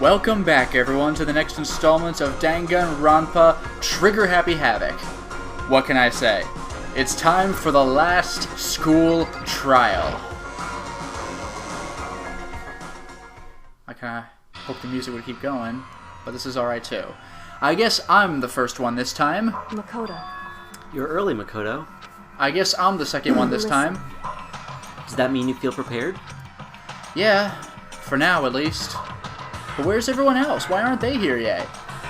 Welcome back, everyone, to the next installment of Danganronpa Trigger Happy Havoc. What can I say? It's time for the last school trial. I kinda hope the music would keep going, but this is alright too. I guess I'm the first one this time. Makoto. You're early, Makoto. I guess I'm the second one this time. Does that mean you feel prepared? Yeah, for now at least. But where's everyone else? Why aren't they here yet?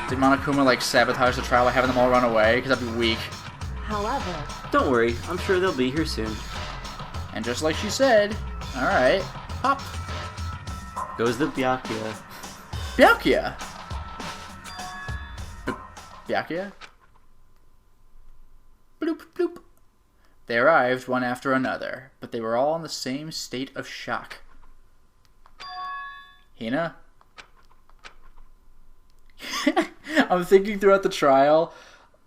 Did Monokuma like sabotage the trial by having them all run away? Because that'd be weak. However... Don't worry, I'm sure they'll be here soon. And just like she said, alright, pop. Goes the Byakuya. Byakuya? Byakuya? Bloop, bloop. They arrived one after another, but they were all in the same state of shock. Hina? I'm thinking throughout the trial,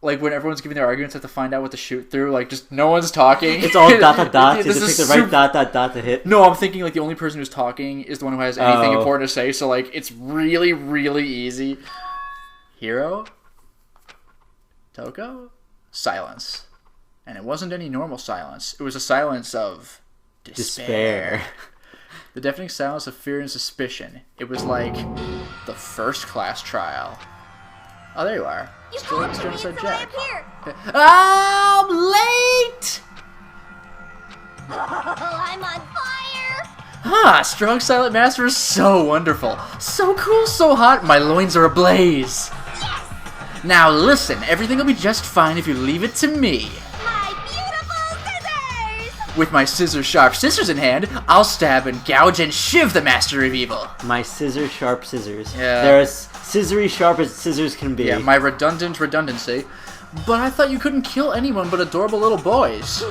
like when everyone's giving their arguments, I have to find out what to shoot through. Like, just no one's talking. It's all dot dot dot. You This have to is pick the right dot dot dot to hit. No, I'm thinking like the only person who's talking is the one who has anything important to say. So like, it's really, really easy. Hiro? Toko? Silence. And it wasn't any normal silence. It was a silence of despair. The deafening silence of fear and suspicion. It was like the first class trial. Oh, there you are. You called to me, so I'm here. I'm late! Oh, I'm on fire. Ah, strong silent master is so wonderful. So cool, so hot, my loins are ablaze. Yes! Now listen, everything will be just fine if you leave it to me. My beautiful scissors! With my scissors-sharp scissors in hand, I'll stab and gouge and shiv the master of evil. My scissor-sharp scissors. Yeah. They're as scissory sharp as scissors can be. Yeah, my redundant redundancy. But I thought you couldn't kill anyone but adorable little boys.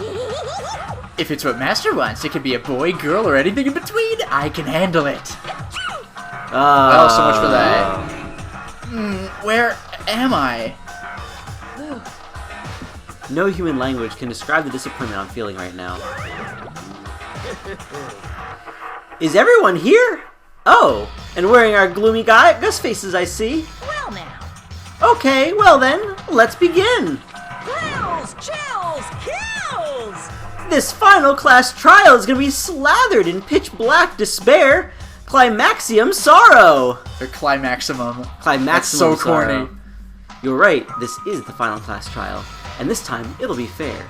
If it's what Master wants, it could be a boy, girl, or anything in between. I can handle it. Well, so much for that. Where am I? No human language can describe the disappointment I'm feeling right now. Is everyone here? Oh, and wearing our gloomy Gus faces, I see. Well now. Okay, well then, let's begin. Thrills, chills, kills! This final class trial is gonna be slathered in pitch black despair, climaxium sorrow. Or climaximum. Climaximum That's so corny. sorrow. You're right, this is the final class trial, and this time it'll be fair.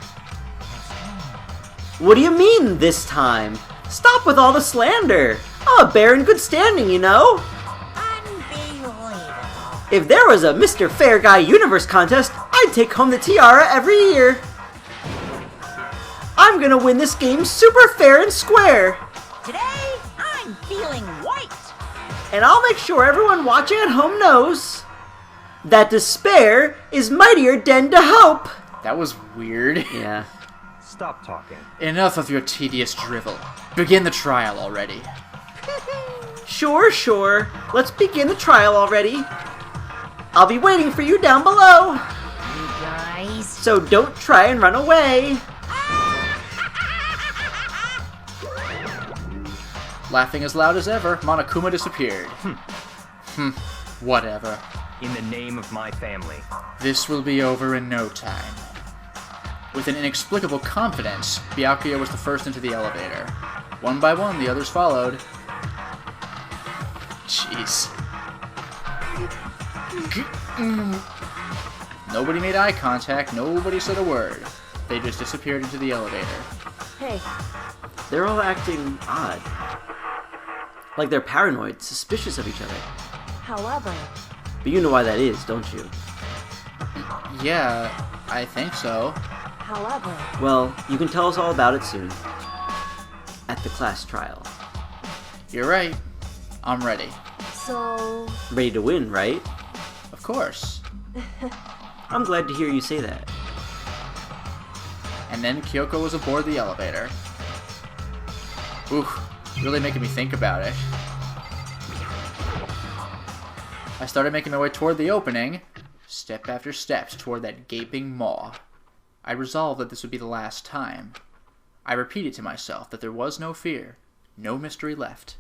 What do you mean, this time? Stop with all the slander. I'm a bear in good standing, you know. Unbelievable. If there was a Mr. Fair Guy Universe contest, I'd take home the tiara every year. I'm gonna win this game super fair and square. Today, I'm feeling white. And I'll make sure everyone watching at home knows that despair is mightier than to hope. That was weird. Yeah. Stop talking. Enough of your tedious drivel. Begin the trial already. Sure. Let's begin the trial already. I'll be waiting for you down below. You guys. So don't try and run away. Laughing as loud as ever, Monokuma disappeared. Whatever. In the name of my family. This will be over in no time. With an inexplicable confidence, Byakuya was the first into the elevator. One by one, the others followed. Jeez. Nobody made eye contact, nobody said a word. They just disappeared into the elevator. Hey, They're all acting odd. Like they're paranoid, suspicious of each other. however... But you know why that is, don't you? Yeah, I think so. However... Well, you can tell us all about it soon. At the class trial. You're right. I'm ready. So... Ready to win, right? Of course. I'm glad to hear you say that. And then Kyoko was aboard the elevator. Oof, really making me think about it. I started making my way toward the opening, step after step toward that gaping maw. I resolved that this would be the last time. I repeated to myself that there was no fear, no mystery left.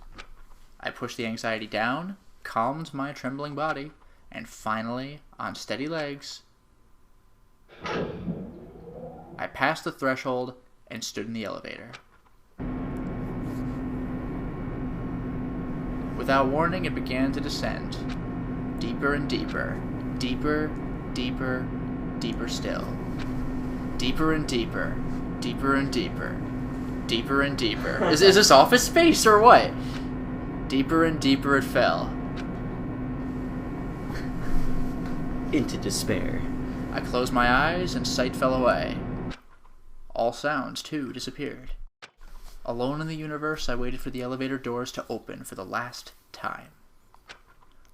I pushed the anxiety down, calmed my trembling body, and finally, on steady legs, I passed the threshold and stood in the elevator. Without warning, it began to descend. Deeper and deeper. Deeper, deeper, deeper still. Deeper and deeper. Deeper and deeper. Deeper and deeper. Is this Office Space or what? Deeper and deeper it fell. Into despair. I closed my eyes and sight fell away. All sounds, too, disappeared. Alone in the universe, I waited for the elevator doors to open for the last time.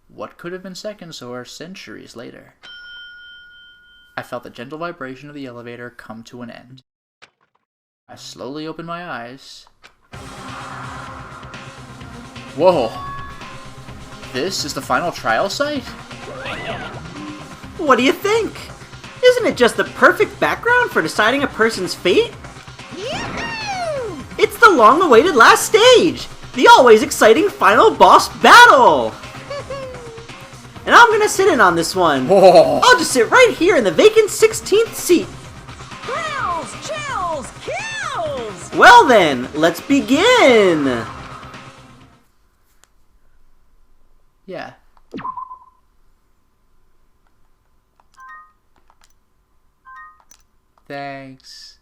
What could have been seconds or centuries later? I felt the gentle vibration of the elevator come to an end. I slowly opened my eyes. Whoa! This is the final trial site? What do you think? Isn't it just the perfect background for deciding a person's fate? Yahoo! It's the long-awaited last stage! The always exciting final boss battle! And I'm gonna sit in on this one. Whoa! I'll just sit right here in the vacant 16th seat. Thrills, chills, kills! Well then, let's begin! Yeah. Thanks.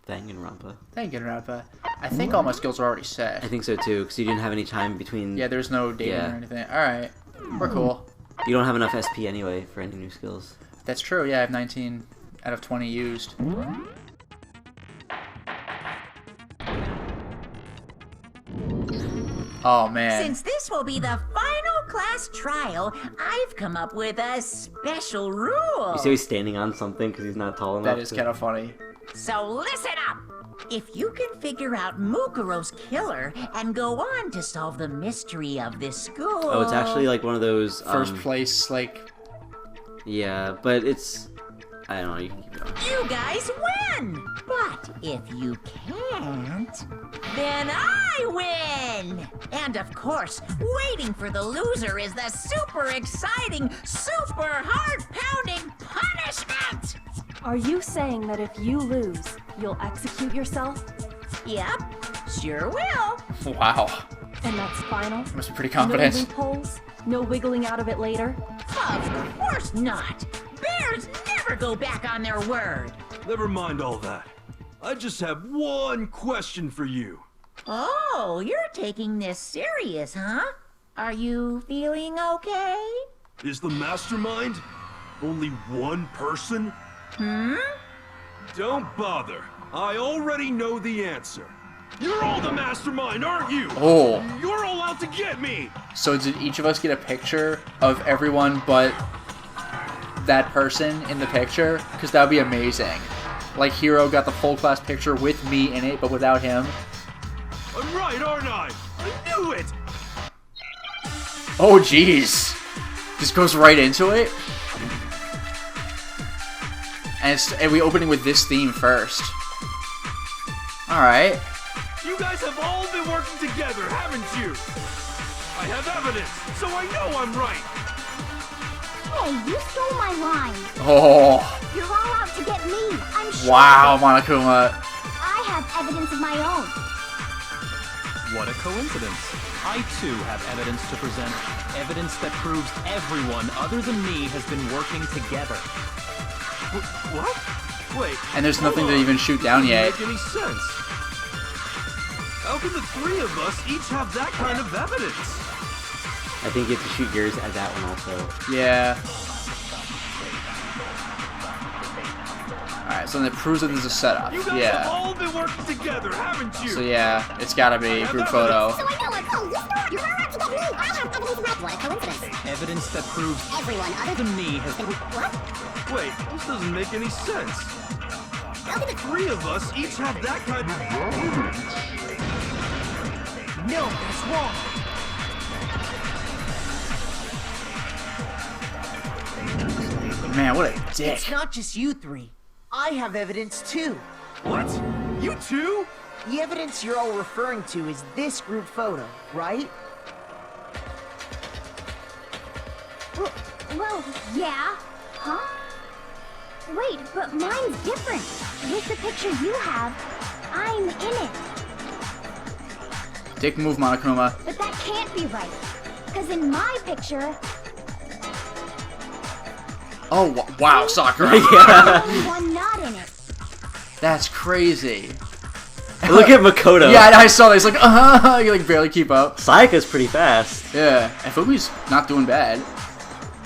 Danganronpa. Danganronpa. I think all my skills are already set. I think so too, because you didn't have any time between... Yeah, there's no dating Yeah. or anything. Alright. We're cool. You don't have enough SP anyway for any new skills. That's true, yeah, I have 19 out of 20 used. Oh, man. Since this will be the final class trial, I've come up with a special rule. You see he's standing on something because he's not tall enough. That is kind of funny. So listen up! If you can figure out Mukuro's killer and go on to solve the mystery of this school... Oh, it's actually like one of those... First place, like... Yeah, but it's... I don't know, you can keep it on. You guys win! But if you can't, then I win! And of course, waiting for the loser is the super exciting, super heart-pounding punishment! Are you saying that if you lose, you'll execute yourself? Yep, sure will. Wow. And that's final? Must be pretty No confident. loopholes? No wiggling out of it later? Of course not! Bears never go back on their word! Never mind all that. I just have one question for you. Oh, you're taking this serious, huh? Are you feeling okay? Is the mastermind only one person? Don't bother. I already know the answer. You're all the mastermind, aren't you? Oh. You're all out to get me! So did each of us get a picture of everyone but that person in the picture? Because that would be amazing. Like, Hero got the full class picture with me in it, but without him. I'm right, aren't I? I knew it! Oh, jeez. Just goes right into it? And we opening with this theme first. Alright. You guys have all been working together, haven't you? I have evidence, so I know I'm right. Hey, you stole my line. Oh. You're all out to get me. I'm sure. Wow, Monokuma. I have evidence of my own. What a coincidence. I too have evidence to present. Evidence that proves everyone other than me has been working together. What? Wait. And there's hold nothing to on. even shoot down Doesn't yet. make any sense. How can the three of us each have that kind of evidence? I think you have to shoot yours at that one also. Yeah. Alright, so then it proves that there's a setup. You guys have Yeah. all been working together, haven't you? So yeah, it's gotta be group photo. So I know it's you're all out to get me. I have evidence of my What a coincidence. Evidence that proves Everyone other than me has... What? Wait, this doesn't make any sense. How can the Three of us each have that kind of evidence. No, that's wrong. Man, what a dick. It's not just you three. I have evidence too. What? You too? The evidence you're all referring to is this group photo, right? Well, yeah. Huh? Wait, but mine's different. With the picture you have, I'm in it. Dick move, Monokuma. But that can't be right. Because in my picture, Oh, wow, Sakura. I'm the only one not in it. That's crazy. Look at Makoto. Yeah, I saw that. He's like, you like barely keep up. Sayaka's pretty fast. Yeah, and Fumi's not doing bad.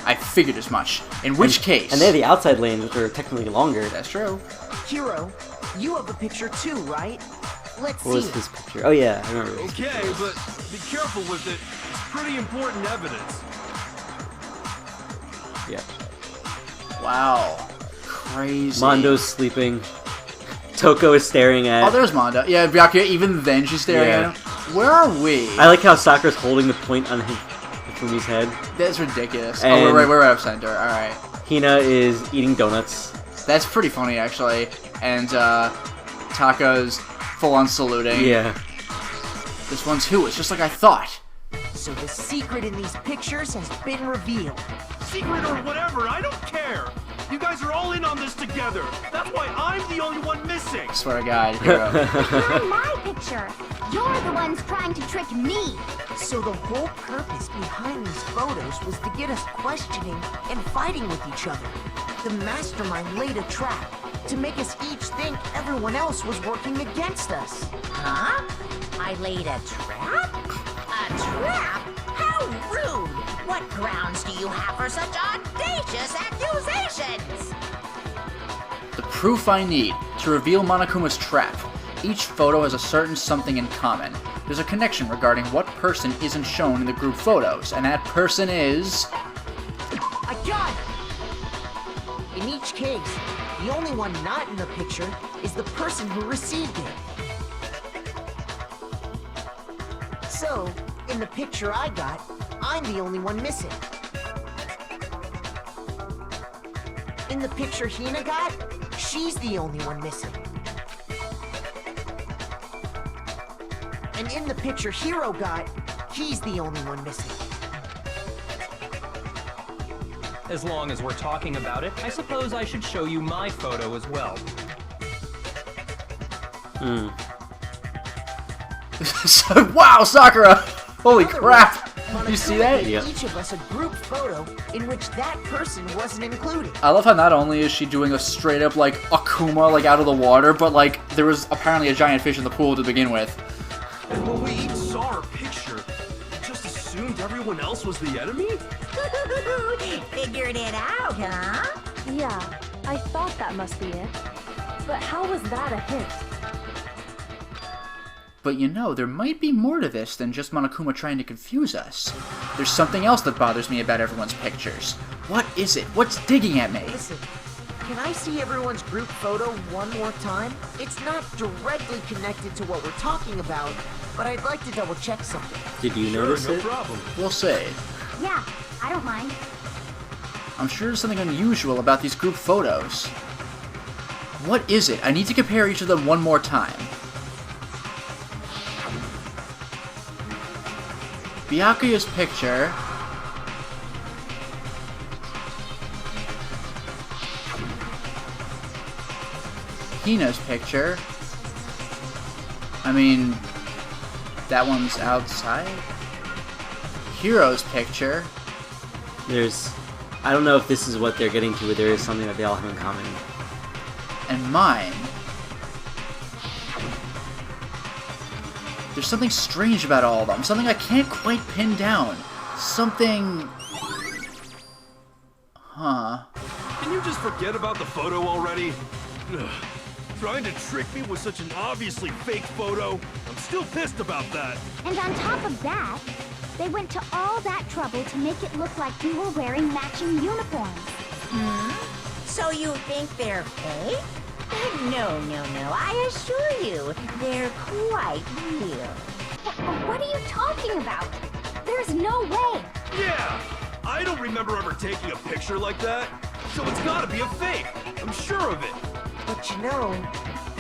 I figured as much. In which case... And they have the outside lanes, which are technically longer. That's true. Hero, you have a picture too, right? Let's What see was it. his picture? Oh yeah, I remember. His Okay, picture. but be careful with it. It's pretty important evidence. Yeah. Wow. Crazy. Mondo's sleeping. Toko is staring at. Oh, there's Mondo. Yeah, Byakuya, even then she's staring Yeah. at him. Where are we? I like how Sakura's holding the point on Fumi's head. That's ridiculous. And- Oh, we're right center. Alright. Hina is eating donuts. That's pretty funny, actually. And, Taka's full-on saluting. Yeah. This one's who? It's just like I thought. So the secret in these pictures has been revealed. Secret or whatever, I don't care. You guys are all in on this together. That's why I'm the only one missing. I swear to God, Hero. You're in my picture. You're the ones trying to trick me. So the whole purpose behind these photos was to get us questioning and fighting with each other. The mastermind laid a trap to make us each think everyone else was working against us. Huh? I laid a trap? A trap? How rude! What grounds do you have for such audacious accusations? The proof I need to reveal Monokuma's trap. Each photo has a certain something in common. There's a connection regarding what person isn't shown in the group photos, and that person is... I got it! In each case, the only one not in the picture is the person who received it. So, in the picture I got, I'm the only one missing. In the picture Hina got, she's the only one missing. And in the picture Hero got, he's the only one missing. As long as we're talking about it, I suppose I should show you my photo as well. Wow, Sakura! Holy crap! You see that? Yeah. Each of us a group photo in which that person wasn't included. I love how not only is she doing a straight up, like, Akuma, like, out of the water, but, like, there was apparently a giant fish in the pool to begin with. And when we each saw our picture, we just assumed everyone else was the enemy? Figured it out, huh? Yeah, I thought that must be it. But how was that a hint? But you know, there might be more to this than just Monokuma trying to confuse us. There's something else that bothers me about everyone's pictures. What is it? What's digging at me? Listen, can I see everyone's group photo one more time? It's not directly connected to what we're talking about, but I'd like to double check something. Did you Sure, notice no it? problem. We'll see. Yeah, I don't mind. I'm sure there's something unusual about these group photos. What is it? I need to compare each of them one more time. Byakuya's picture. Hina's picture. I mean, that one's outside. Hero's picture. There's... I don't know if this is what they're getting to, but there is something that they all have in common. And mine. There's something strange about all of them. Something I can't quite pin down. Something... Huh. Can you just forget about the photo already? Ugh. Trying to trick me with such an obviously fake photo? I'm still pissed about that. And on top of that, they went to all that trouble to make it look like we were wearing matching uniforms. So you think they're fake? No, I assure you, they're quite real. What are you talking about? There's no way. Yeah! I don't remember ever taking a picture like that, so it's gotta be a fake. I'm sure of it. But you know,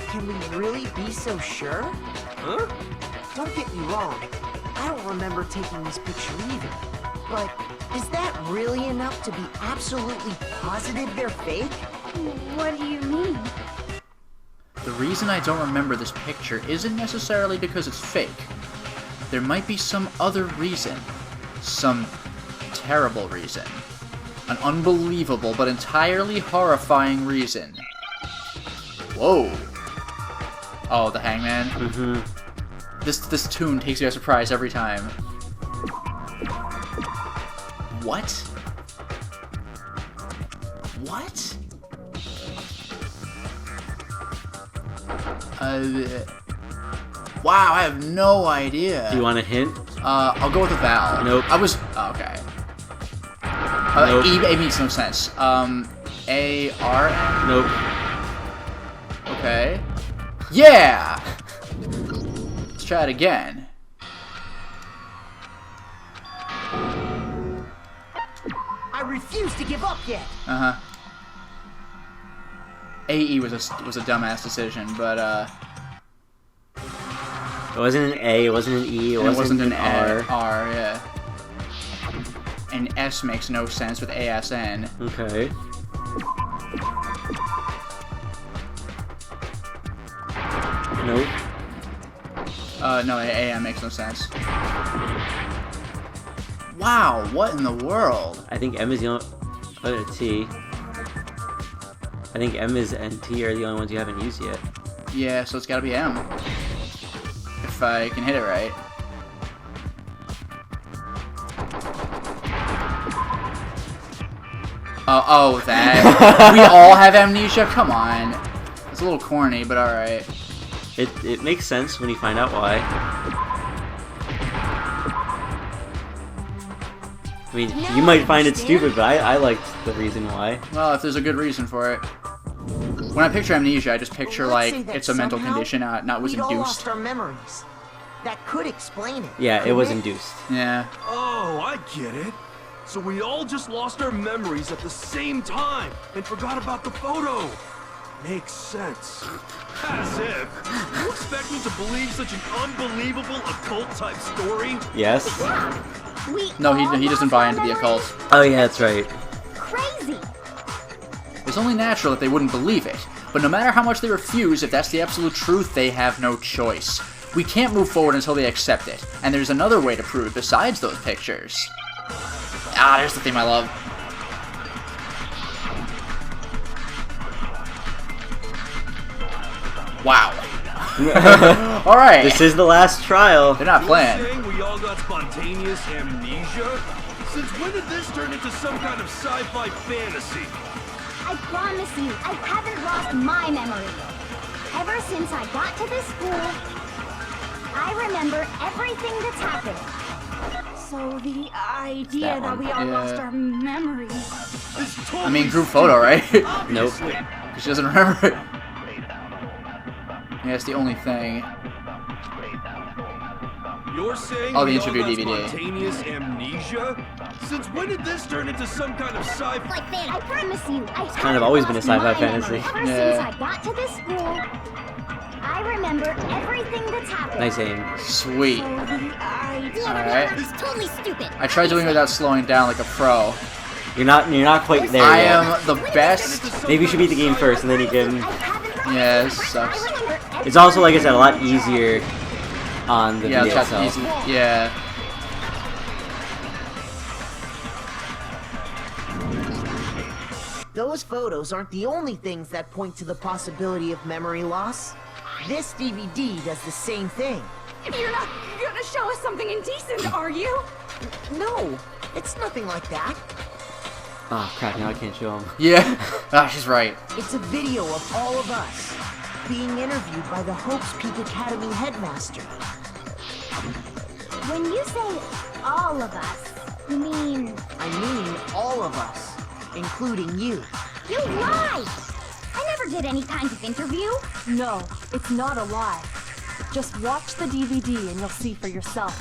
can we really be so sure? Huh? Don't get me wrong, I don't remember taking this picture either. But Is that really enough to be absolutely positive they're fake? What do you mean? The reason I don't remember this picture isn't necessarily because it's fake. There might be some other reason. Some terrible reason. An unbelievable but entirely horrifying reason. Whoa. Oh, the hangman? Mm-hmm. This tune takes you by surprise every time. What? What? Wow, I have no idea. Do you want a hint? I'll go with a vowel. Nope. I was... Oh, okay. Nope. A makes no sense. A-R? Nope. Okay. Yeah! Let's try it again. I refuse to give up yet. Uh-huh. A-E was a dumbass decision, but, It wasn't an A, it wasn't an E, it wasn't an R. R, yeah. And S makes no sense with A-S-N. Okay. Nope. No, A-M makes no sense. Wow, what in the world? I think M is the only... Oh, T. I think M is and T are the only ones you haven't used yet. Yeah, so it's gotta be M. If I can hit it right. Oh, that. We all have amnesia? Come on. It's a little corny, but alright. It makes sense when you find out why. I mean, you might find it stupid, but I liked the reason why. Well, if there's a good reason for it. When I picture amnesia, I just picture, Let's say like, that it's a mental somehow condition, not was we'd all induced. lost our memories. That could explain it. Yeah, it couldn't was induced. Yeah. Oh, I get it. So we all just lost our memories at the same time and forgot about the photo. Makes sense. As if. You expect me to believe such an unbelievable occult-type story? Yes? We No, all he doesn't lost buy our into the memories? occult. Oh yeah, that's right. Crazy. It's only natural that they wouldn't believe it. But no matter how much they refuse, if that's the absolute truth, they have no choice. We can't move forward until they accept it. And there's another way to prove it besides those pictures. Ah, there's the theme I love. Wow. Alright. This is the last trial. They're not You're playing. saying we all got spontaneous amnesia? Since when did this turn into some kind of sci-fi fantasy? I promise you, I haven't lost my memory. Ever since I got to this school, I remember everything that's happened. So the idea That that one. we all Yeah. lost our memories. This totally I mean, group photo, right? Nope. Because she doesn't remember it. Yeah, it's the only thing. You're saying Oh, the we all interview got DVD. spontaneous amnesia? Since when did this turn into some kind of sci-fi? Like that, I promise you, I it's kind of always been a sci-fi fantasy. Ever Yeah. since I got to this school, I remember everything that's happened. Nice aim. Sweet. So the idea. Alright. It's totally stupid. I tried doing it without slowing down like a pro. You're not quite there I yet. am the best. Maybe you should beat the game first, and then you can. I haven't lost Yeah, it. this sucks. I remember It's also, like I said, a lot easier on the Yeah, video that's itself. easy. Yeah. Those photos aren't the only things that point to the possibility of memory loss. This DVD does the same thing. You're not gonna show us something indecent, are you? No, it's nothing like that. Oh crap! Now I can't show him. Yeah. Ah, she's right. It's a video of all of us being interviewed by the Hopes Peak Academy headmaster. when you say all of us, you mean I mean all of us, including you. you lied. I never did any kind of interview. No, it's not a lie. Just watch the DVD and you'll see for yourself.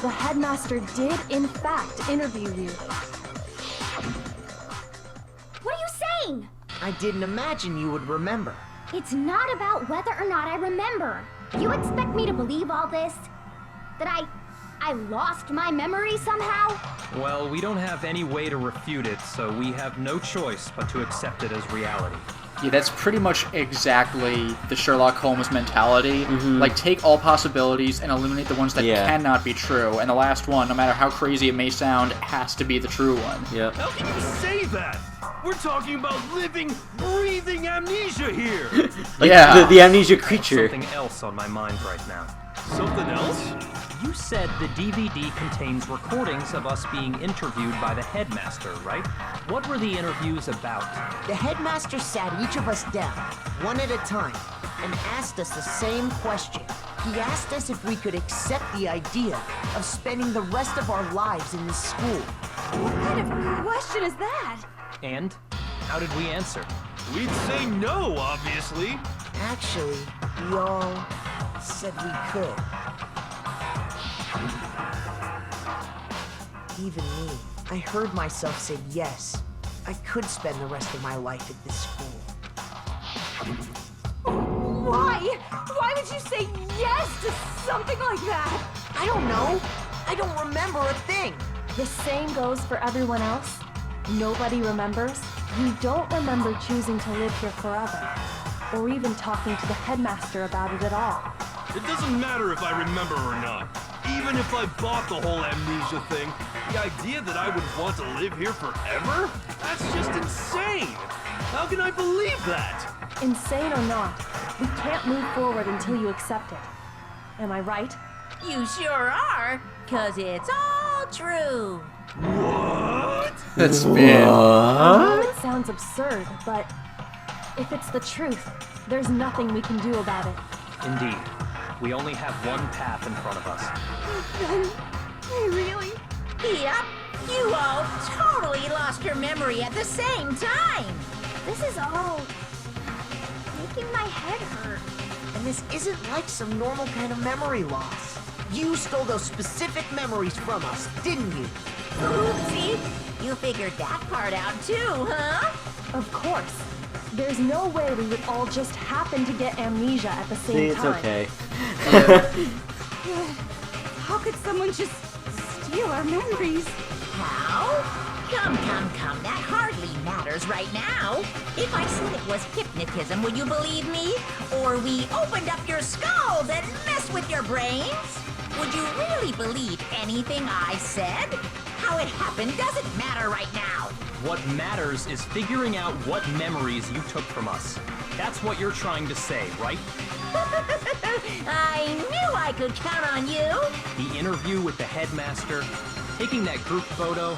The headmaster did, in fact, interview you. What are you saying? I didn't imagine you would remember. It's not about whether or not I remember. You expect me to believe all this? That I I lost my memory somehow? Well, we don't have any way to refute it, so we have no choice but to accept it as reality. Yeah, that's pretty much exactly the Sherlock Holmes mentality. Like, take all possibilities and eliminate the ones that cannot be true, and the last one, no matter how crazy it may sound, has to be the true one. Yep. How can you say that? We're talking about living, breathing amnesia here. Like Yeah. the amnesia creature. Something else on my mind right now. Something else? You said the DVD contains recordings of us being interviewed by the headmaster, right? What were the interviews about? The headmaster sat each of us down, one at a time, and asked us the same question. He asked us if we could accept the idea of spending the rest of our lives in this school. What kind of question is that? And how did we answer? We'd say no, obviously. Actually, we all said we could. Even me. I heard myself say yes. I could spend the rest of my life at this school. Why? Why would you say yes to something like that? I don't know. I don't remember a thing. The same goes for everyone else. Nobody remembers. You don't remember choosing to live here forever, or even talking to the headmaster about it at all. It doesn't matter if I remember or not. Even if I bought the whole amnesia thing, the idea that I would want to live here forever? That's just insane! How can I believe that? Insane or not, we can't move forward until you accept it. Am I right? You sure are, 'cause it's all true. What? That's bad. I know it sounds absurd, but if it's the truth, there's nothing we can do about it. Indeed. We only have one path in front of us. Really? Yep, you all totally lost your memory at the same time. This is all making my head hurt. And this isn't like some normal kind of memory loss. You stole those specific memories from us, didn't you? Oopsie, you figured that part out too, huh? Of course. There's no way we would all just happen to get amnesia at the same See, it's time. okay. How could someone just steal our memories? How? Come, that hardly matters right now. If I said it was hypnotism, would you believe me? Or we opened up your skulls and messed with your brains? Would you really believe anything I said? How it happened doesn't matter right now. What matters is figuring out what memories you took from us. That's what you're trying to say, right? I knew I could count on you. The interview with the headmaster, taking that group photo,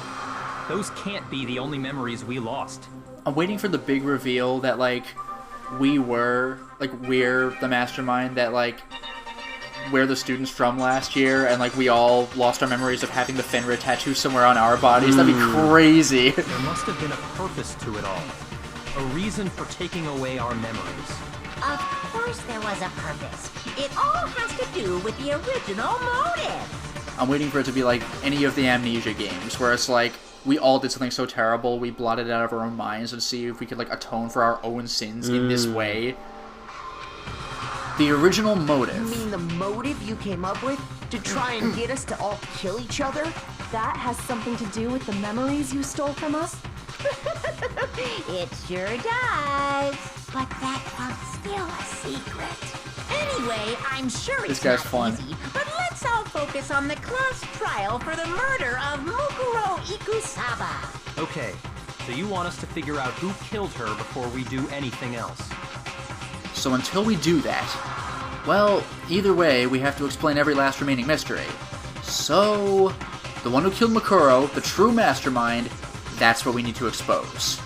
those can't be the only memories we lost. I'm waiting for the big reveal that, like, we're the mastermind, that, like, we're the students from last year, and, like, we all lost our memories of having the Fenrir tattoo somewhere on our bodies. That'd be crazy. There must have been a purpose to it all. A reason for taking away our memories. Of course there was a purpose. It all has to do with the original motive. I'm waiting for it to be like any of the Amnesia games, where it's like, we all did something so terrible, we blotted it out of our own minds and see if we could, like, atone for our own sins in this way. The original motive. You mean the motive you came up with to try and get us to all kill each other? That has something to do with the memories you stole from us? It sure does. But that part's still a secret. Anyway, I'm sure it's This guy's not fun. easy, but let's all focus on the close trial for the murder of Mukuro Ikusaba. Okay, so you want us to figure out who killed her before we do anything else. So until we do that, well, either way, we have to explain every last remaining mystery. So, the one who killed Mukuro, the true mastermind, that's what we need to expose.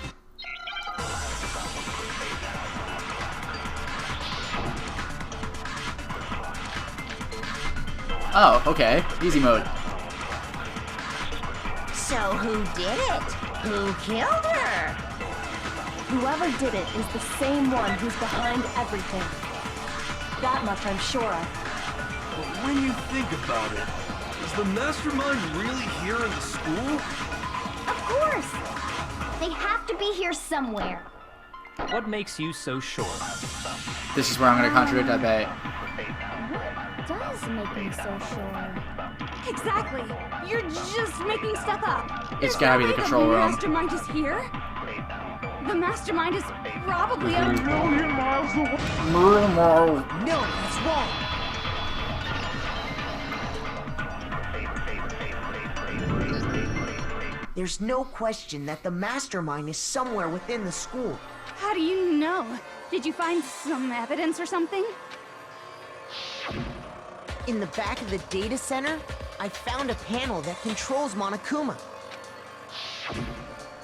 Oh, okay. Easy mode. So who did it? Who killed her? Whoever did it is the same one who's behind everything. That much I'm sure of. But when you think about it, is the mastermind really here in the school? Of course! They have to be here somewhere. What makes you so sure? This is where I'm going to contradict, I bet. does make me so sure. Exactly. You're just making stuff up. It's There's gotta no be the way control room. The mastermind is here. The mastermind is probably a million miles away. No, that's wrong. There's no question that the mastermind is somewhere within the school. How do you know? Did you find some evidence or something? In the back of the data center, I found a panel that controls Monokuma.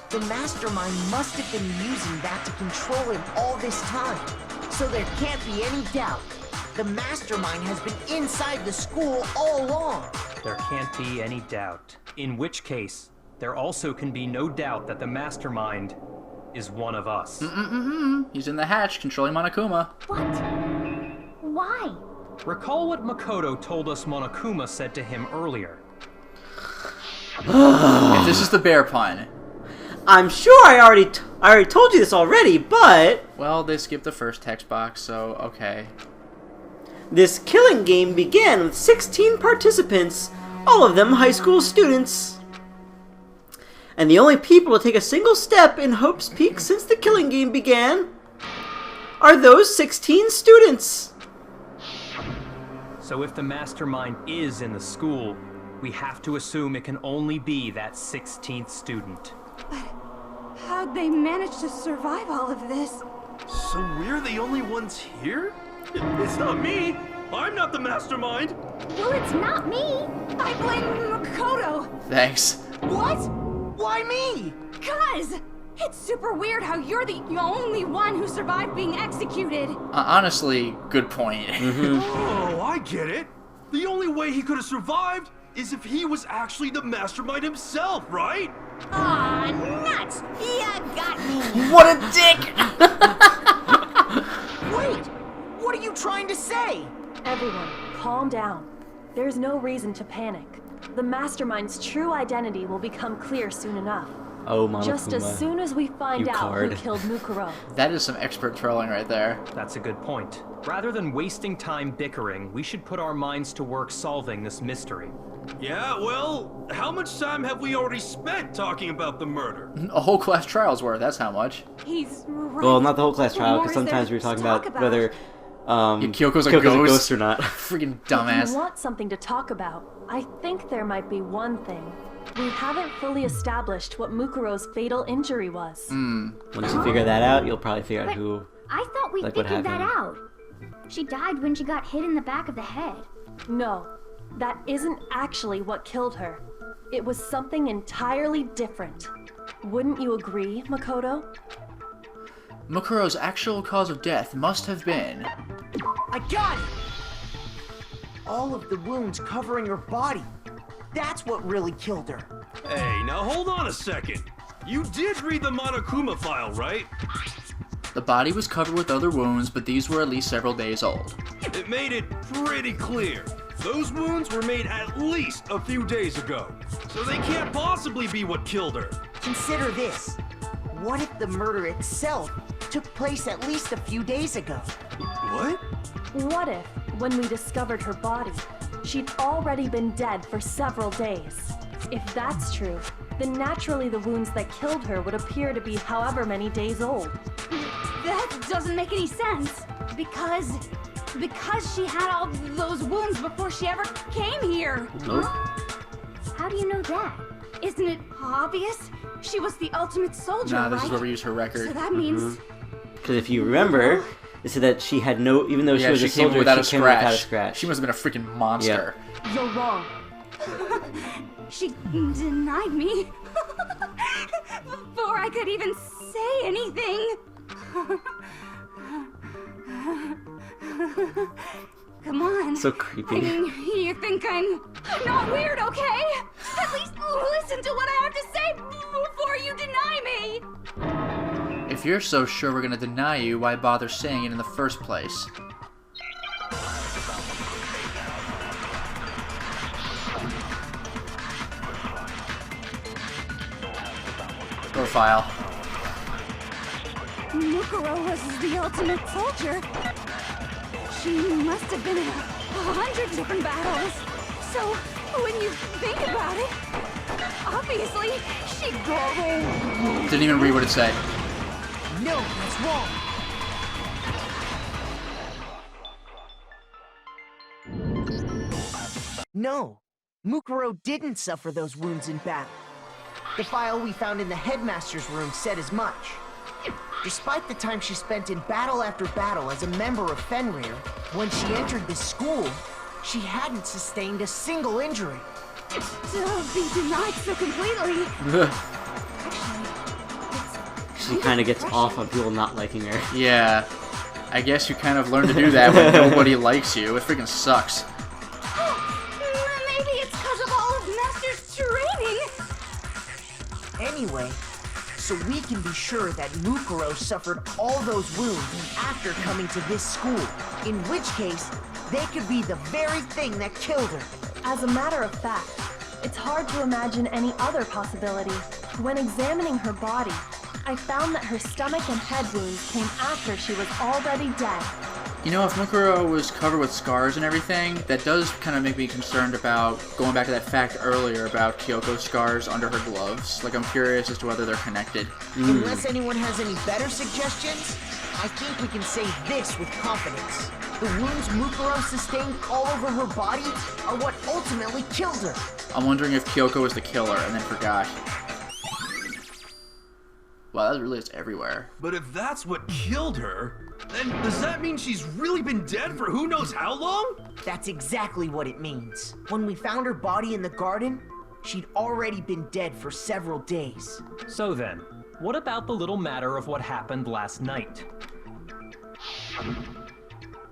The mastermind must have been using that to control him all this time. So there can't be any doubt. The mastermind has been inside the school all along. There can't be any doubt. In which case, there also can be no doubt that the mastermind is one of us. He's in the hatch, controlling Monokuma. What? Why? Recall what Makoto told us Monokuma said to him earlier. If this is the bear pun. I'm sure I already told you this already, but Well, they skipped the first text box, so okay. this killing game began with 16 participants, all of them high school students. And the only people to take a single step in Hope's Peak since the killing game began are those 16 students. So if the mastermind is in the school, we have to assume it can only be that 16th student. How'd they manage to survive all of this? So we're the only ones here? It's not me! I'm not the mastermind! Well, it's not me. I blame Makoto. Thanks. What? Why me? Cuz! It's super weird how you're the only one who survived being executed. Honestly, good point. Oh, I get it! The only way he could have survived is if he was actually the mastermind himself, right? Aw, nuts! You got me! What a dick! Wait! What are you trying to say? Everyone, calm down. There's no reason to panic. The mastermind's true identity will become clear soon enough. Oh, Monokuma. Just as soon as we find You out card. who killed Mukuro. That is some expert trolling right there. That's a good point. Rather than wasting time bickering, we should put our minds to work solving this mystery. Yeah, well, how much time have we already spent talking about the murder? A whole class trial's worth, that's how much. He's right. Well, not the whole class What trial, more because is there sometimes we were to talking talk about whether Kyoko's a Kyoko's ghost? or not. Freaking If dumbass. you want something to talk about, I think there might be one thing. We haven't fully established what Mukuro's fatal injury was. Once you figure that out, you'll probably figure out But who. I thought we Like what figured that happened. out. She died when she got hit in the back of the head. No, that isn't actually what killed her. It was something entirely different. Wouldn't you agree, Makoto? Mukuro's actual cause of death must have been... I got it! All of the wounds covering her body. That's what really killed her. Hey, now hold on a second. You did read the Monokuma file, right? The body was covered with other wounds, but these were at least several days old. It made it pretty clear. Those wounds were made at least a few days ago. So they can't possibly be what killed her. Consider this. What if the murder itself took place at least a few days ago? What? What if, when we discovered her body, she'd already been dead for several days? If that's true, then naturally the wounds that killed her would appear to be however many days old. That doesn't make any sense. Because she had all those wounds before she ever came here. How do you know that? Isn't it obvious? She was the ultimate soldier, Nah, right? this is where we use her So record. that means Because if you remember, it said that she had no, even though she Yeah, was she a came soldier, without a she came without a scratch. scratch. She must have been a freaking monster. You're wrong. she denied me before I could even say anything. Come on. So I creepy. mean, you think I'm not weird, okay? At least listen to what I have to say before you deny me. If you're so sure we're gonna deny you, why bother saying it in the first place? Profile. Mukuro was the ultimate soldier. She must have been a 100 different battles. So, when you think about it, obviously, she got... Didn't even read what it said. No, that's wrong. No, Mukuro didn't suffer those wounds in battle. The file we found in the headmaster's room said as much. Despite the time she spent in battle after battle as a member of Fenrir, when she entered this school, she hadn't sustained a single injury. To be denied so completely. She kind of gets off on people not liking her. Yeah. I guess you kind of learn to do that when nobody likes you. It freaking sucks. Maybe it's because of all of Master's training. Anyway, so we can be sure that Mukuro suffered all those wounds after coming to this school, in which case, they could be the very thing that killed her. As a matter of fact, it's hard to imagine any other possibility. When examining her body, I found that her stomach and head wounds came after she was already dead. You know, if Mukuro was covered with scars and everything, that does kind of make me concerned about going back to that fact earlier about Kyoko's scars under her gloves. Like, I'm curious as to whether they're connected. Unless anyone has any better suggestions, I think we can say this with confidence. The wounds Mukuro sustained all over her body are what ultimately killed her. I'm wondering if Kyoko was the killer and then forgot. Wow, that really is everywhere. But if that's what killed her, then does that mean she's really been dead for who knows how long? That's exactly what it means. When we found her body in the garden, she'd already been dead for several days. So then, what about the little matter of what happened last night?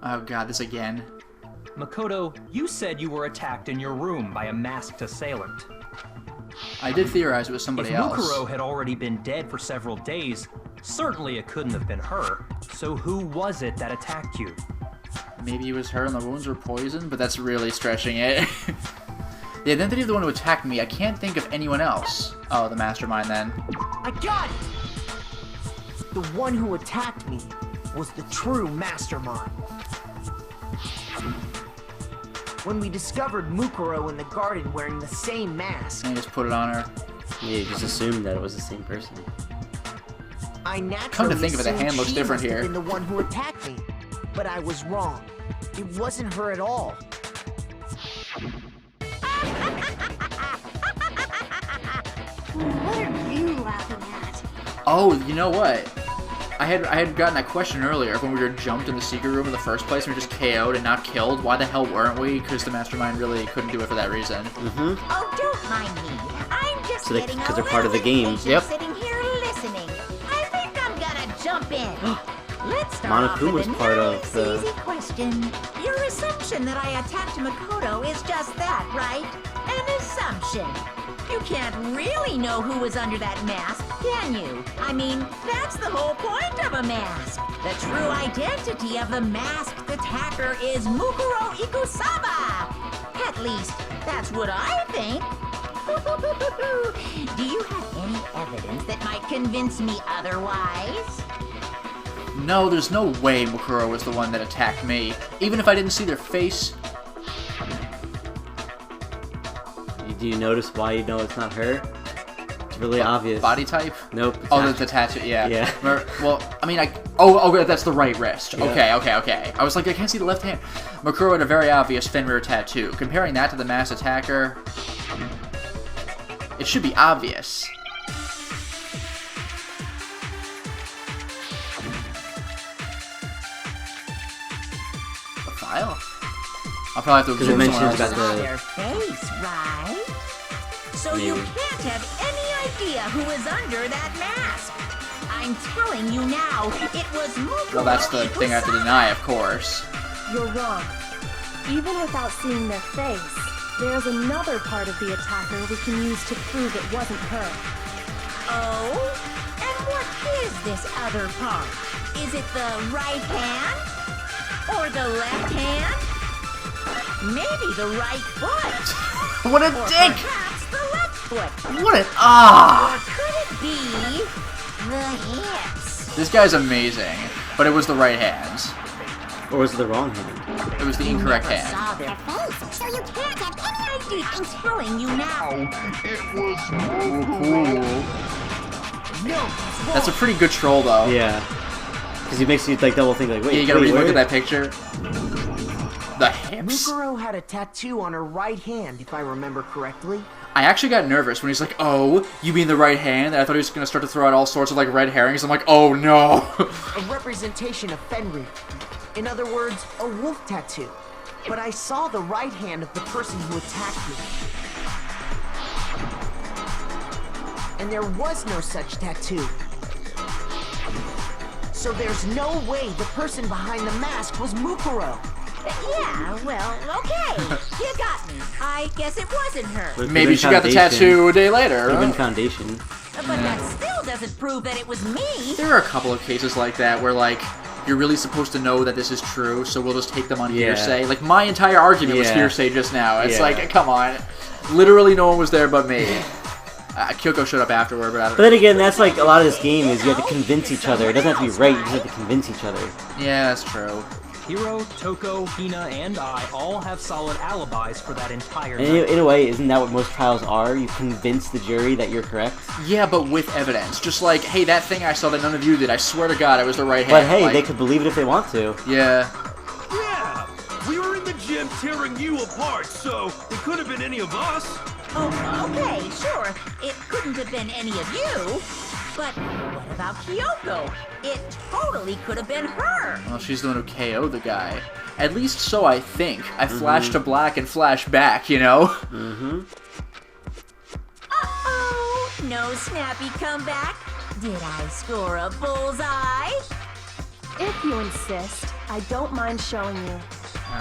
Oh god, this again. Makoto, you said you were attacked in your room by a masked assailant. I did theorize it was somebody If else. Mukuro had already been dead for several days, certainly it couldn't have been her. So who was it that attacked you? Maybe it was her and the wounds were poisoned, but that's really stretching it. The identity of the one who attacked me, I can't think of anyone else. Oh, the mastermind then. I got it! The one who attacked me was the true mastermind. When we discovered Mukuro in the garden wearing the same mask, And he just put it on her. Yeah, you just assumed that it was the same person. I naturally Come to think of it, the assumed hand looks she different must have here. been the one who attacked me, but I was wrong. It wasn't her at all. What are you laughing at? Oh, you know what? I had gotten that question earlier when we were jumped in the secret room in the first place and we were just KO'd and not killed. Why the hell weren't we? Because the mastermind really couldn't do it for that reason. Oh, don't mind me. I'm just So they- getting 'cause a they're part of the little game. impatient Yep. sitting here listening. I think I'm gonna jump in. Let's start off Monokuma's with a part of nice, the- easy question. Your assumption that I attacked Makoto is just that, right? An assumption. You can't really know who was under that mask, can you? I mean, that's the whole point of a mask. The true identity of the masked attacker is Mukuro Ikusaba. At least, that's what I think. Do you have any evidence that might convince me otherwise? No, there's no way Mukuro was the one that attacked me. Even if I didn't see their face. Do you notice why you know it's not her? It's really obvious. Body type? Nope. Oh, the tattoo, yeah. Yeah. Well, I mean, oh, that's the right wrist. Yeah. Okay. I was like, I can't see the left hand. Mukuro had a very obvious Fenrir tattoo. Comparing that to the mass attacker, it should be obvious. The file? I'll probably have to Because it observe someone mentions else. about Saw the... their face, right? So you Maybe. can't have any idea who was under that mask. I'm telling you now, it was Mukuro Well, that's the thing I have to Ikusaba. deny, of course. You're wrong. Even without seeing their face, there's another part of the attacker we can use to prove it wasn't her. Oh? And what is this other part? Is it the right hand? Or the left hand? Maybe the right foot? What a Or dick! perhaps the left foot? What an Or could it be the hips? This guy's amazing, but it was the right hand. Or was it the wrong hand? It was the incorrect Never hand. saw their face, so you can't have any idea. I'm telling you now. Cool. That's a pretty good troll, though. Yeah. Because he makes you like double think like, wait, Yeah, you gotta wait, relook where? at that picture. The hips. Mukuro had a tattoo on her right hand, if I remember correctly. I actually got nervous when he's like, "Oh, you mean the right hand?" And I thought he was gonna start to throw out all sorts of like red herrings. I'm like, "Oh no!" A representation of Fenrir. In other words, a wolf tattoo. But I saw the right hand of the person who attacked me. And there was no such tattoo. So there's no way the person behind the mask was Mukuro. Yeah, well, okay. You got me. I guess it wasn't her. Maybe she got the tattoo a day later. Even foundation. But that still doesn't prove that it was me. There are a couple of cases like that where like you're really supposed to know that this is true, so we'll just take them on hearsay. Like my entire argument was hearsay just now. It's like, come on, literally no one was there but me. Kyoko showed up afterward, but I don't. But then again, that's like a lot of this game is you have to convince each other. It doesn't have to be right. You just have to convince each other. Yeah, that's true. Hiro, Toko, Hina, and I all have solid alibis for that entire And night. in a way, isn't that what most trials are? You convince the jury that you're correct. Yeah, but with evidence. Just like, hey, that thing I saw that none of you did, I swear to God, it was the right hand. But hey, like, they could believe it if they want to. Yeah. Yeah! We were in the gym tearing you apart, so it could have been any of us. Oh, okay, sure. It couldn't have been any of you. But what about Kyoko? It totally could have been her. Well, she's the one who KO'd the guy. At least so I think. I flash to black and flash back, you know? Mm-hmm. Uh-oh. No snappy comeback. Did I score a bullseye? If you insist, I don't mind showing you.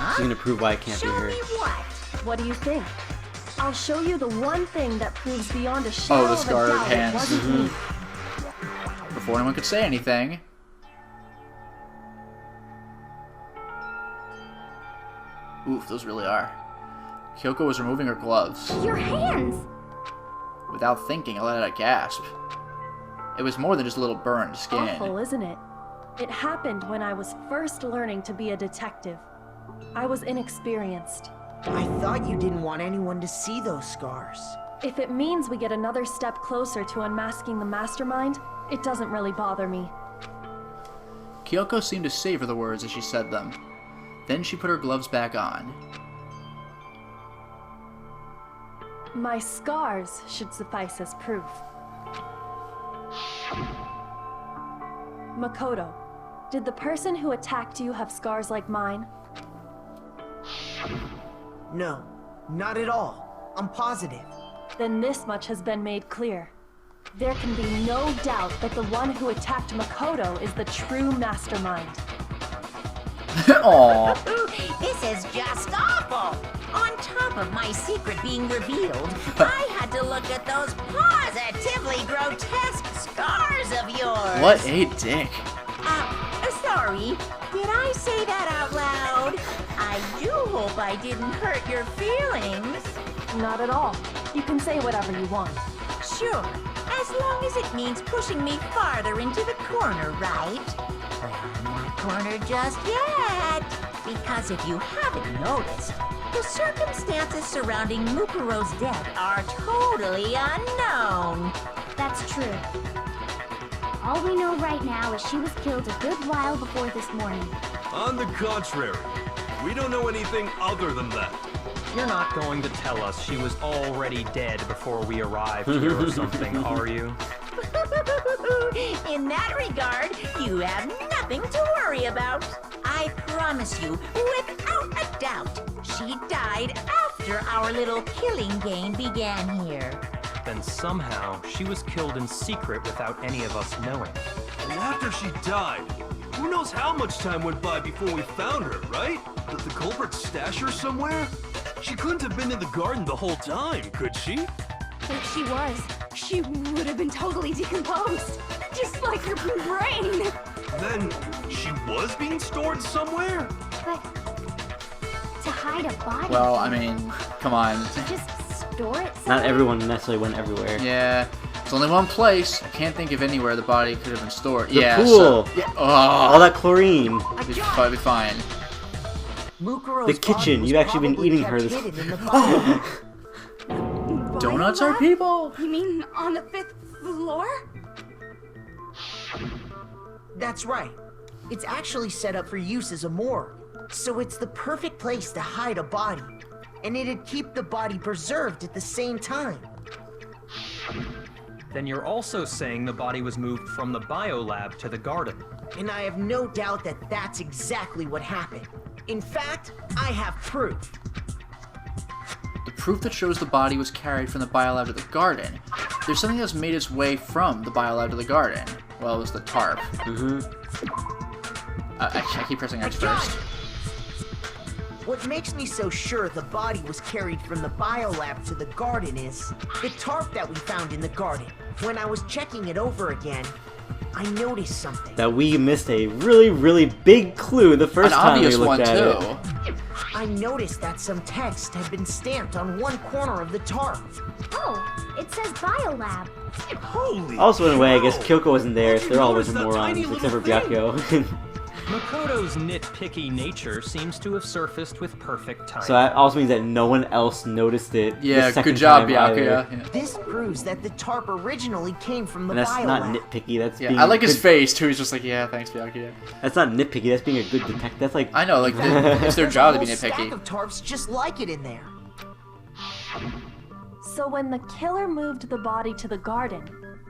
She's gonna prove why it can't be Show her. me what? What do you think? I'll show you the one thing that proves beyond a shadow the of a scarred doubt hands. it wasn't me. Before anyone could say anything. Oof, those really are. Kyoko was removing her gloves. Your hands! Without thinking, I let out a gasp. It was more than just a little burned skin. Awful, isn't it? It happened when I was first learning to be a detective. I was inexperienced. I thought you didn't want anyone to see those scars. If it means we get another step closer to unmasking the mastermind, it doesn't really bother me. Kyoko seemed to savor the words as she said them. Then she put her gloves back on. My scars should suffice as proof. Makoto, did the person who attacked you have scars like mine? No, not at all. I'm positive. Then this much has been made clear. There can be no doubt that the one who attacked Makoto is the true mastermind. Aww. This is just awful. On top of my secret being revealed, I had to look at those positively grotesque scars of yours. What a dick. Sorry. Did I say that out loud? I do hope I didn't hurt your feelings. Not at all. You can say whatever you want. Sure, as long as it means pushing me farther into the corner, right? But I'm not cornered just yet. Because if you haven't noticed, the circumstances surrounding Mukuro's death are totally unknown. That's true. All we know right now is she was killed a good while before this morning. On the contrary, we don't know anything other than that. You're not going to tell us she was already dead before we arrived here or something, are you? In that regard, you have nothing to worry about. I promise you, without a doubt, she died after our little killing game began here. Then somehow she was killed in secret without any of us knowing. And after she died, who knows how much time went by before we found her, right? Did the culprit stash her somewhere? She couldn't have been in the garden the whole time, could she? If she was, she would have been totally decomposed. Just like your brain. Then she was being stored somewhere? But to hide a body. Well, I mean, come on. To just store it somewhere? Not everyone necessarily went everywhere. Yeah. It's only one place. I can't think of anywhere the body could have been stored. The yeah, pool. So, yeah. All that chlorine. It's probably fine. Mukuro's The kitchen. body was You've actually been probably eating kept her this. hidden in the body. Donuts are Biolab? people. You mean on the 5th floor? That's right. It's actually set up for use as a morgue. So it's the perfect place to hide a body. And it'd keep the body preserved at the same time. Then you're also saying the body was moved from the biolab to the garden. And I have no doubt that that's exactly what happened. In fact, I have proof. The proof that shows the body was carried from the biolab to the garden. There's something that's made its way from the biolab to the garden. Well, it was the tarp. I keep pressing X first. What makes me so sure the body was carried from the biolab to the garden is the tarp that we found in the garden. When I was checking it over again, I noticed something. That we missed a really, really big clue the first An time we obvious looked one at too. it. I noticed that some text had been stamped on one corner of the tarp. Oh, it says Biolab. Holy Also, in a way, I guess cow. Kyoko wasn't there, so they're all a bunch of Notice that morons, tiny except for little thing? Byakuyo. Makoto's nitpicky nature seems to have surfaced with perfect timing. So that also means that no one else noticed it. Yeah, the second good job, time either. Byakuya. Yeah. This proves that the tarp originally came from the And that's biolab. not nitpicky. That's being Yeah, I like his good- face too. He's just like, yeah, thanks, Byakuya. That's not nitpicky. That's being a good detective. That's like I know, like it's their There's job a to be whole stack nitpicky. of tarps just like it in there. So when the killer moved the body to the garden,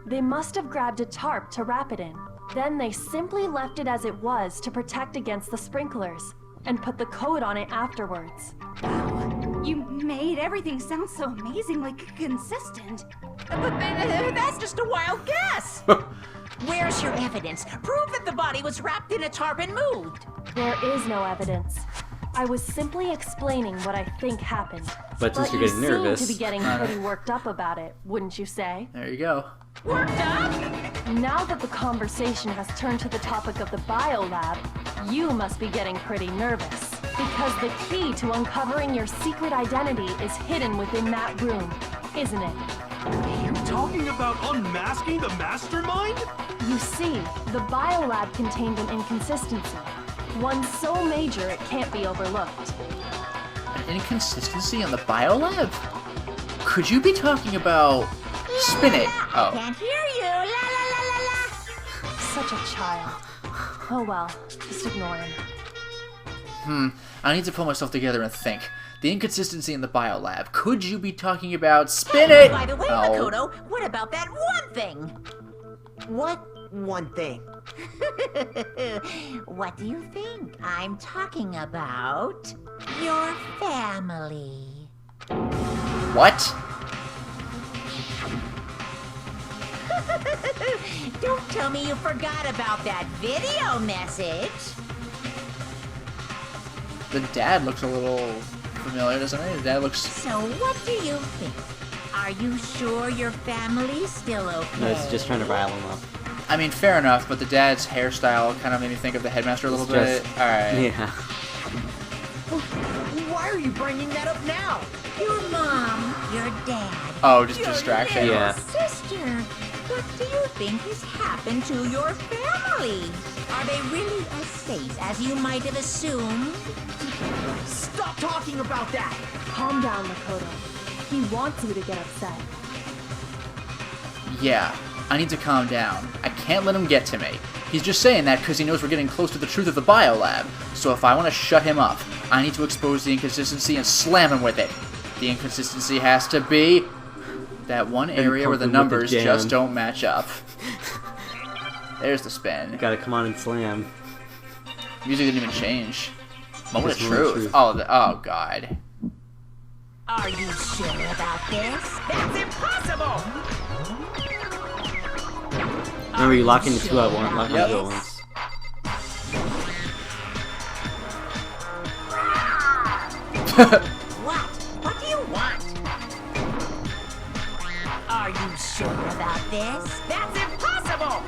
they must have grabbed a tarp to wrap it in. Then they simply left it as it was to protect against the sprinklers, and put the coat on it afterwards. You made everything sound so amazingly consistent. But that's just a wild guess. Where's your evidence? Prove that the body was wrapped in a tarp and moved. There is no evidence. I was simply explaining what I think happened. But since you're you getting seem nervous- to be getting pretty worked up about it, wouldn't you say? There you go. Worked up? Now that the conversation has turned to the topic of the biolab, you must be getting pretty nervous. Because the key to uncovering your secret identity is hidden within that room, isn't it? You talking about unmasking the mastermind? You see, the biolab contained an inconsistency. One so major it can't be overlooked. An inconsistency on the biolab? Could you be talking about spin it? Oh, Can't hear you. La la la la la. Such a child. Oh well, just ignore him. I need to pull myself together and think. The inconsistency in the biolab. Could you be talking about spin it? By the way, Oh. Makoto, what about that one thing? What one thing? What do you think? I'm talking about your family. What? Don't tell me you forgot about that video message. The dad looks a little familiar, doesn't he? The dad looks... So what do you think? Are you sure your family's still okay? No, it's just trying to rile him up. I mean, fair enough, but the dad's hairstyle kind of made me think of the headmaster a little It's bit. just- Alright. Yeah. Why are you bringing that up now? Your mom, your dad, Oh, just your distraction. little Yeah. sister. What do you think has happened to your family? Are they really as safe as you might have assumed? Stop talking about that! Calm down, Makoto. He wants you to get upset. Yeah, I need to calm down. I can't let him get to me. He's just saying that because he knows we're getting close to the truth of the biolab. So if I want to shut him up, I need to expose the inconsistency and slam him with it. The inconsistency has to be that one area where the poke him with the numbers jam. just don't match up. There's the spin. Gotta come on and slam. Music didn't even change. Moment of Just moment of truth. truth. Oh god. Are you sure about this? That's impossible! Remember, you lock into two at once. Lock Yep. into at once. What? What do you want? Are you sure about this? That's impossible!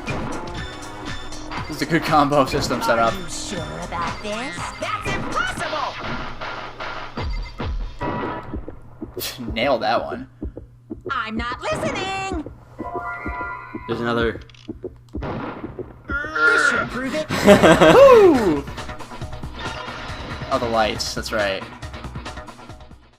This is a good combo system set up. Are you sure about this? That's impossible! Nailed that one. I'm not listening! There's another. This should prove it. Oh, the lights. That's right.